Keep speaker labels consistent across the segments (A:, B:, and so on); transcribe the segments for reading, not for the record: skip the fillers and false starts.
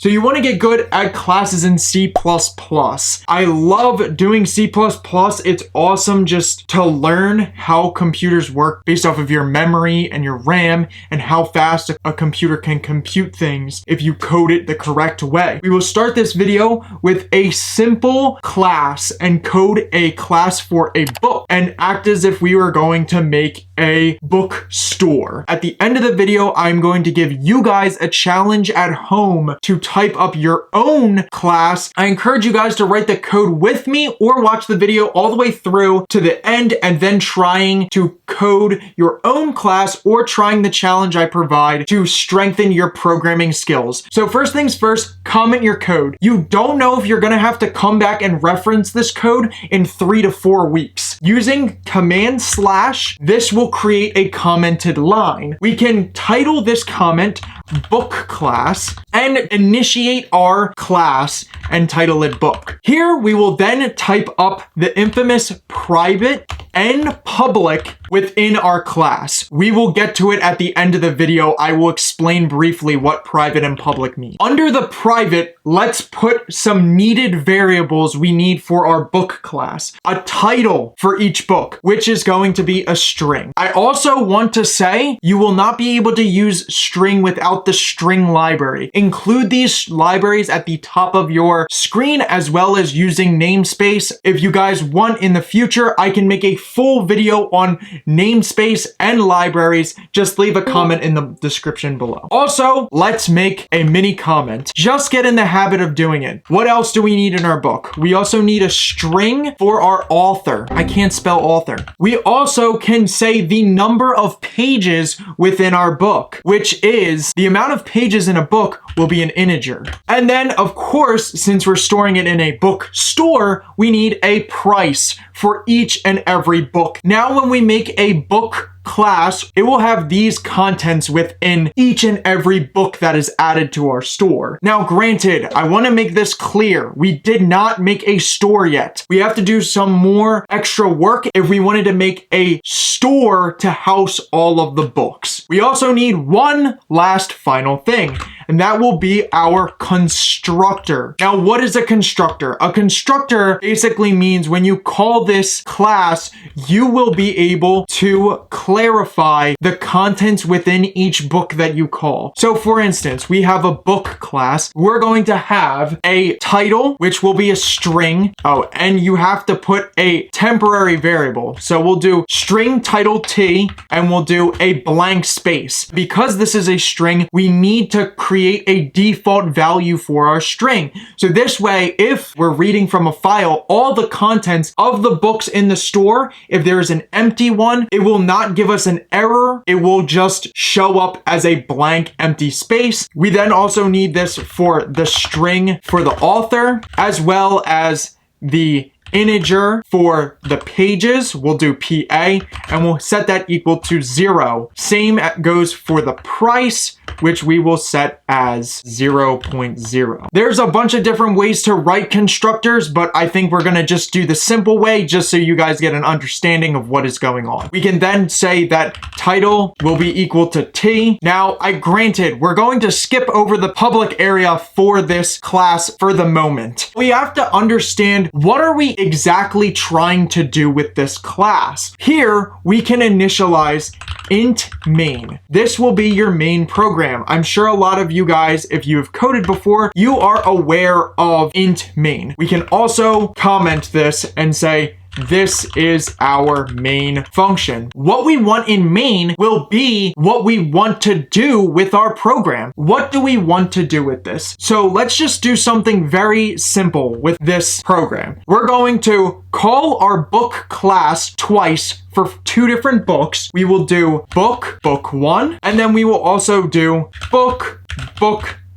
A: So you want to get good at classes in C++. I love doing C++. It's awesome just to learn how computers work based off of your memory and your RAM and how fast a computer can compute things if you code it the correct way. We will start this video with a simple class and code a class for a book and act as if we were going to make a bookstore. At the end of the video, I'm going to give you guys a challenge at home to type up your own class. I encourage you guys to write the code with me or watch the video all the way through to the end and then trying to code your own class or trying the challenge I provide to strengthen your programming skills. So first things first, comment your code. You don't know if you're gonna have to come back and reference this code in 3 to 4 weeks. Using command /, this will create a commented line. We can title this comment book class and initiate our class and title it book. Here we will then type up the infamous private and public within our class. We will get to it at the end of the video. I will explain briefly what private and public mean. Under the private, let's put some needed variables we need for our book class. A title for each book, which is going to be a string. I also want to say you will not be able to use string without the string library. Include these libraries at the top of your screen as well as using namespace. If you guys want in the future, I can make a full video on namespace and libraries. Just leave a comment in the description below. Also, let's make a mini comment. Just get in the habit of doing it. What else do we need in our book? We also need a string for our author. I can't spell author. We also can say the number of pages within our book, which is the amount of pages in a book will be an integer. And then, of course, since we're storing it in a bookstore, we need a price for each and every book. Now, when we make a book class, it will have these contents within each and every book that is added to our store. Now, granted, I want to make this clear. We did not make a store yet. We have to do some more extra work if we wanted to make a store to house all of the books. We also need one last final thing, and that will be our constructor. Now, what is a constructor? A constructor basically means when you call this class, you will be able to clarify the contents within each book that you call. So for instance, we have a book class. We're going to have a title, which will be a string. Oh, and you have to put a temporary variable. So we'll do string title T and we'll do a blank space. Because this is a string, we need to create a default value for our string. So this way, if we're reading from a file, all the contents of the books in the store, if there's an empty one, it will not give us an error. It will just show up as a blank empty space. We then also need this for the string for the author, as well as the integer for the pages. We'll do PA and we'll set that equal to 0. Same goes for the price, which we will set as 0.0. There's a bunch of different ways to write constructors, but I think we're gonna just do the simple way just so you guys get an understanding of what is going on. We can then say that title will be equal to T. Now, granted, we're going to skip over the public area for this class for the moment. We have to understand what are we exactly trying to do with this class. Here, we can initialize int main. This will be your main program. I'm sure a lot of you guys, if you have coded before, you are aware of int main. We can also comment this and say, this is our main function. What we want in main will be what we want to do with our program. What do we want to do with this? So let's just do something very simple with this program. We're going to call our book class twice for 2 different books. We will do book 1, and then we will also do book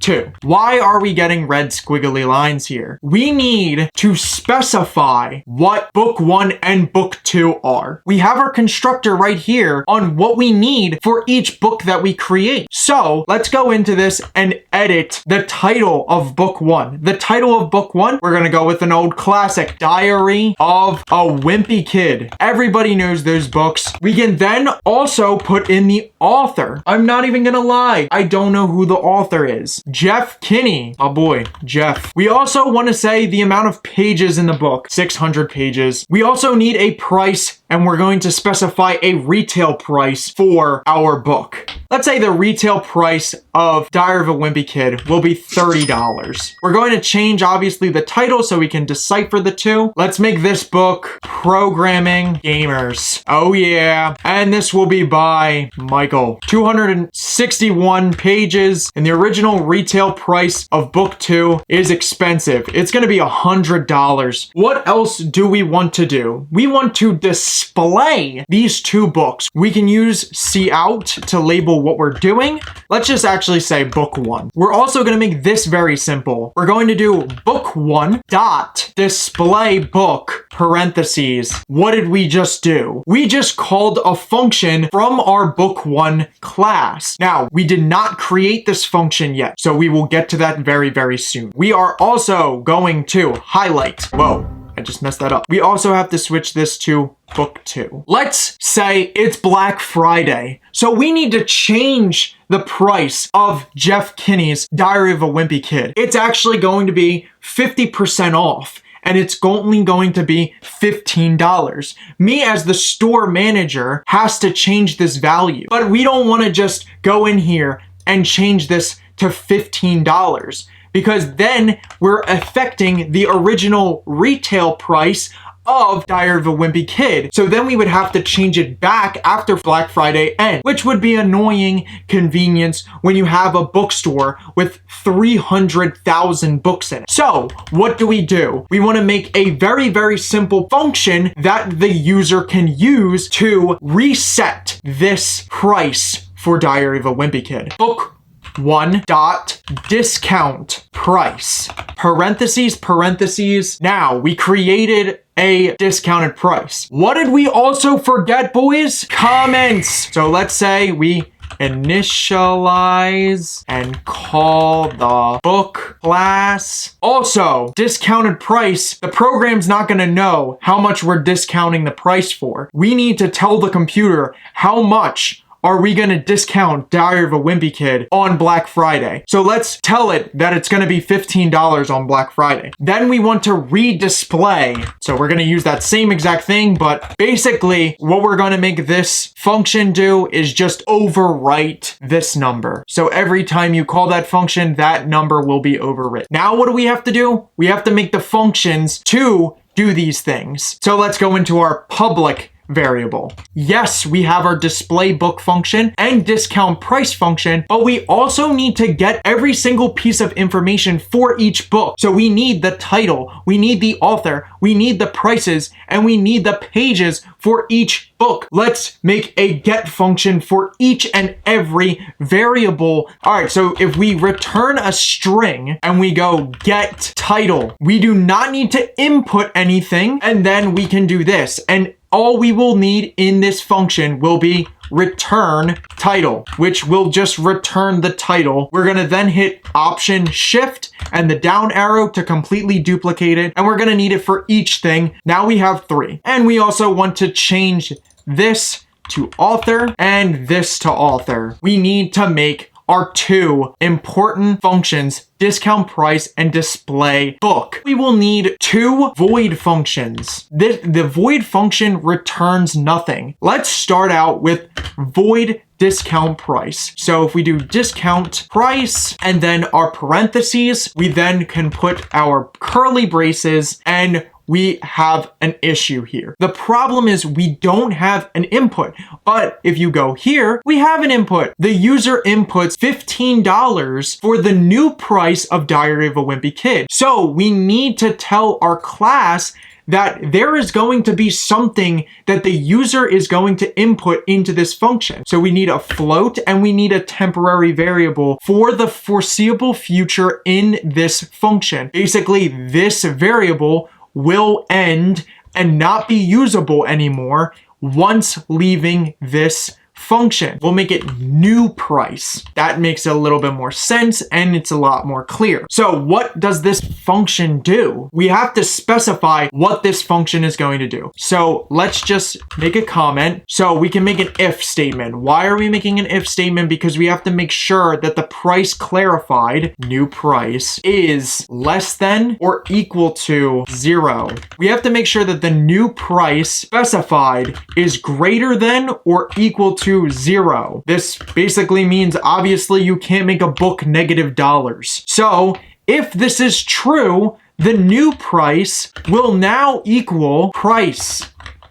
A: 2. Why are we getting red squiggly lines here? We need to specify what book 1 and book 2 are. We have our constructor right here on what we need for each book that we create. So let's go into this and edit the title of book 1. The title of book 1, we're gonna go with an old classic, Diary of a Wimpy Kid. Everybody knows those books. We can then also put in the author. I'm not even gonna lie, I don't know who the author is. Jeff Kinney. Oh boy, Jeff. We also want to say the amount of pages in the book, 600 pages. We also need a price, and we're going to specify a retail price for our book. Let's say the retail price of Diary of a Wimpy Kid will be $30. We're going to change, obviously, the title so we can decipher the two. Let's make this book Programming Gamers. Oh yeah. And this will be by Michael. 261 pages, and the original retail price of book 2 is expensive. It's going to be $100. What else do we want to do? We want to display these two books. We can use see out to label what we're doing. Let's just actually say book 1. We're also going to make this very simple. We're going to do book 1 dot display book parentheses. What did we just do? We just called a function from our book 1 class. Now, we did not create this function yet, so we will get to that very, very soon. We are also going to highlight. Whoa. I just messed that up. We also have to switch this to book 2. Let's say it's Black Friday. So we need to change the price of Jeff Kinney's Diary of a Wimpy Kid. It's actually going to be 50% off. And it's only going to be $15. Me as the store manager has to change this value. But we don't want to just go in here and change this to $15. Because then we're affecting the original retail price of Diary of a Wimpy Kid. So then we would have to change it back after Black Friday ends, which would be annoying convenience when you have a bookstore with 300,000 books in it. So what do? We want to make a very, very simple function that the user can use to reset this price for Diary of a Wimpy Kid. Book 1 dot discount price parentheses. Now we created a discounted price. What did we also forget, boys? Comments. So let's say we initialize and call the book class. Also, discounted price, the program's not going to know how much we're discounting the price for. We need to tell the computer how much are we going to discount Diary of a Wimpy Kid on Black Friday. So let's tell it that it's going to be $15 on Black Friday. Then we want to redisplay. So we're going to use that same exact thing, but basically what we're going to make this function do is just overwrite this number. So every time you call that function, that number will be overwritten. Now what do we have to do? We have to make the functions to do these things. So let's go into our public variable. Yes, we have our display book function and discount price function, but we also need to get every single piece of information for each book. So we need the title, we need the author, we need the prices, and we need the pages for each book. Let's make a get function for each and every variable. All right, so if we return a string and we go get title, we do not need to input anything, and then we can do this. And all we will need in this function will be return title, which will just return the title. We're going to then hit Option Shift and the down arrow to completely duplicate it. And we're going to need it for each thing. Now we have 3. And we also want to change this to author and this to author. We need to make our 2 important functions, discount price and display book. We will need 2 void functions. The void function returns nothing. Let's start out with void discount price. So if we do discount price and then our parentheses, we then can put our curly braces, and we have an issue here. The problem is we don't have an input, but if you go here, we have an input. The user inputs $15 for the new price of Diary of a Wimpy Kid. So we need to tell our class that there is going to be something that the user is going to input into this function. So we need a float and we need a temporary variable for the foreseeable future in this function. Basically, this variable will end and not be usable anymore once leaving this function. We'll make it new price. That makes a little bit more sense and it's a lot more clear. So what does this function do? We have to specify what this function is going to do. So let's just make a comment. So we can make an if statement. Why are we making an if statement? Because we have to make sure that the price clarified, new price, is less than or equal to 0. We have to make sure that the new price specified is greater than or equal to 0. This basically means obviously you can't make a book negative dollars. So if this is true, the new price will now equal price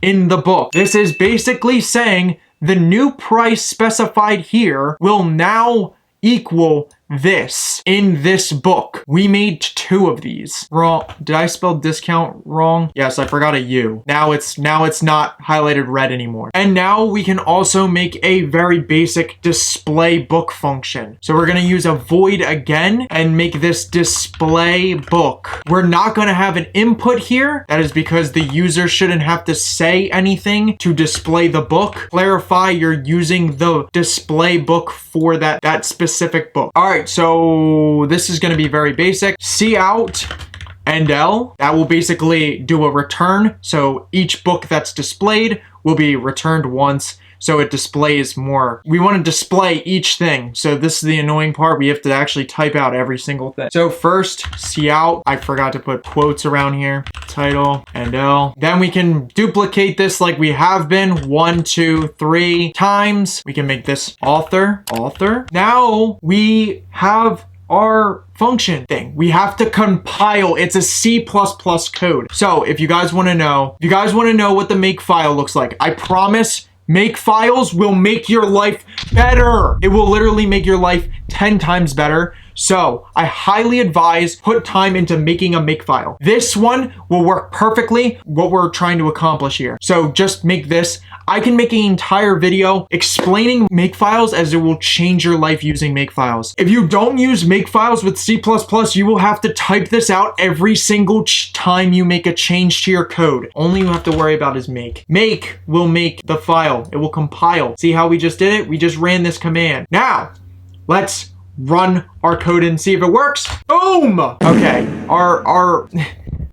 A: in the book. This is basically saying the new price specified here will now equal this in this book. We made 2 of these. Wrong. Did I spell discount wrong? Yes, I forgot a U. Now it's not highlighted red anymore. And now we can also make a very basic display book function. So we're going to use a void again and make this display book. We're not going to have an input here. That is because the user shouldn't have to say anything to display the book. Clarify you're using the display book for that specific book. All right. So this is going to be very basic. Cout and L, that will basically do a return. So each book that's displayed will be returned once. So it displays more. We want to display each thing. So this is the annoying part. We have to actually type out every single thing. So first, cout. I forgot to put quotes around here. Title and L. Then we can duplicate this like we have been 1, 2, 3 times. We can make this author. Now we have our function thing. We have to compile. It's a C++ code. So if you guys want to know what the make file looks like, I promise make files will make your life better. It will literally make your life 10 times better. So I highly advise put time into making a makefile. This one will work perfectly what we're trying to accomplish here. So just make this. I can make an entire video explaining makefiles as it will change your life using makefiles. If you don't use makefiles with C++, you will have to type this out every single time you make a change to your code. Only you have to worry about is make. Make will make the file. It will compile. See how we just did it? We just ran this command. Now, let's run our code and see if it works. Boom! Okay,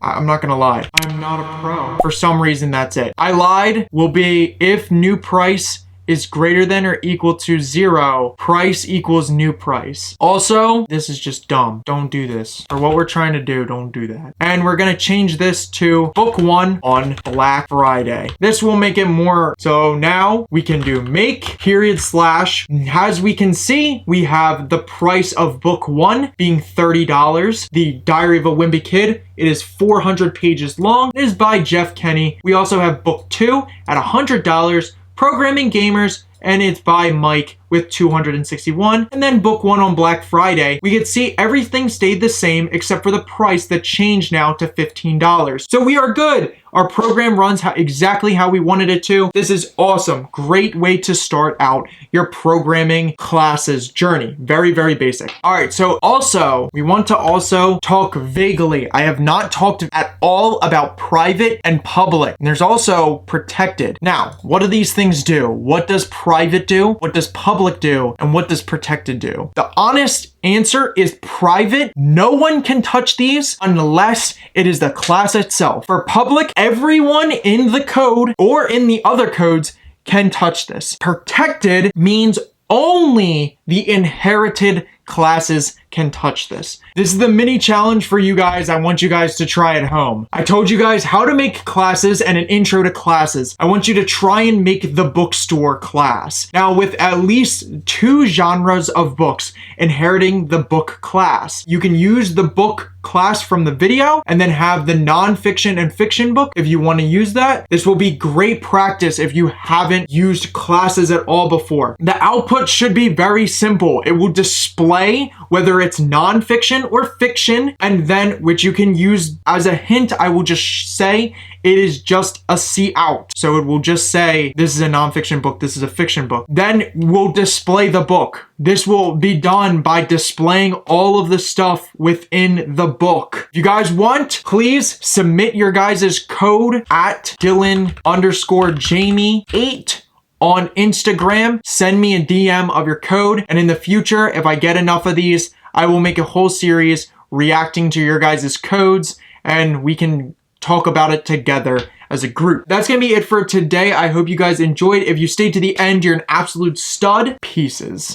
A: I'm not gonna lie. I'm not a pro. For some reason, that's it. I lied. Will be if new price is greater than or equal to 0, price equals new price. Also, this is just dumb. Don't do this. For what we're trying to do, don't do that. And we're gonna change this to book 1 on Black Friday. This will make it more. So now we can do make / as we can see, we have the price of book 1 being $30. The Diary of a Wimpy Kid. It is 400 pages long. It is by Jeff Kenny. We also have book 2 at $100. Programming Gamers, and it's by Mike with 261. And then book 1 on Black Friday, we can see everything stayed the same except for the price that changed now to $15. So we are good. Our program runs exactly how we wanted it to. This is awesome. Great way to start out your programming classes journey. Very, very basic. All right, so also, we want to also talk vaguely. I have not talked at all about private and public. And there's also protected. Now, what do these things do? What does private do? What does public do? And what does protected do? The honest answer is private. No one can touch these unless it is the class itself. For public, everyone in the code or in the other codes can touch this. Protected means only the inherited classes can touch this. This is the mini challenge for you guys. I want you guys to try at home. I told you guys how to make classes and an intro to classes. I want you to try and make the bookstore class. Now, with at least 2 genres of books inheriting the book class, you can use the book class from the video and then have the nonfiction and fiction book if you want to use that. This will be great practice if you haven't used classes at all before. The output should be very simple. It will display whether it's nonfiction or fiction, and then which you can use as a hint. I will just say it is just a cout. So it will just say, this is a nonfiction book, this is a fiction book. Then we'll display the book. This will be done by displaying all of the stuff within the book. If you guys want, please submit your guys' code at Dylan_Jamie8 on Instagram. Send me a DM of your code. And in the future, if I get enough of these, I will make a whole series reacting to your guys' codes, and we can talk about it together as a group. That's gonna be it for today. I hope you guys enjoyed. If you stayed to the end, you're an absolute stud. Pieces.